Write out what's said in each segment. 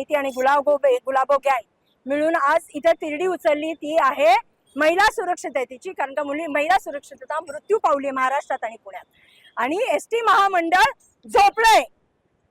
समिती आणि गुलाबो गँग मिळून आज इथे तिरडी उचलली, ती आहे महिला सुरक्षिततेची. कारण का महिला सुरक्षितता मृत्यू पावली महाराष्ट्रात आणि पुण्यात. आणि एसटी महामंडळ झोपलंय,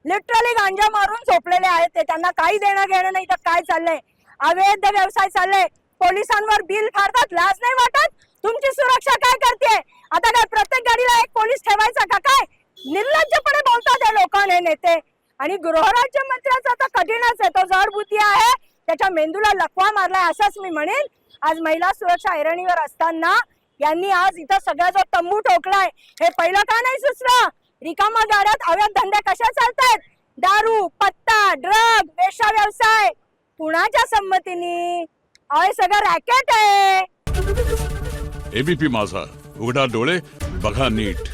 लिटरली गांजा मारून झोपलेले आहेत ते. त्यांना काही देणं घेणं नाही. तर काय चाललंय, अवैध व्यवसाय चाललंय, पोलिसांवर बिल फाडतात, लाज नाही वाटत? तुमची सुरक्षा काय करते? आता काय प्रत्येक गाडीला एक पोलीस ठेवायचा का काय? निर्लज्जपणे बोलतात हे लोक, हे नेते. आणि गृहराज्य मंत्र्याचा तर कठीणच आहे, तो जड बुद्धी आहे, त्याच्या मेंदूला लकवा मारलाय असंच मी म्हणेन. आज महिला सुरक्षा ऐरणीवर असताना यांनी आज इथं सगळा जो तंबू ठोकलाय, हे पहिलं का नाही सुचलं? रिकामा गाड्यात अवैध धंदे कशा चालतायत? दारू, पत्ता, ड्रग, वेश्या व्यवसाय कुणाच्या संमतीने? अय सगळं रॅकेट आहे. एबीपी माझा, उघडा डोळे बघा नीट.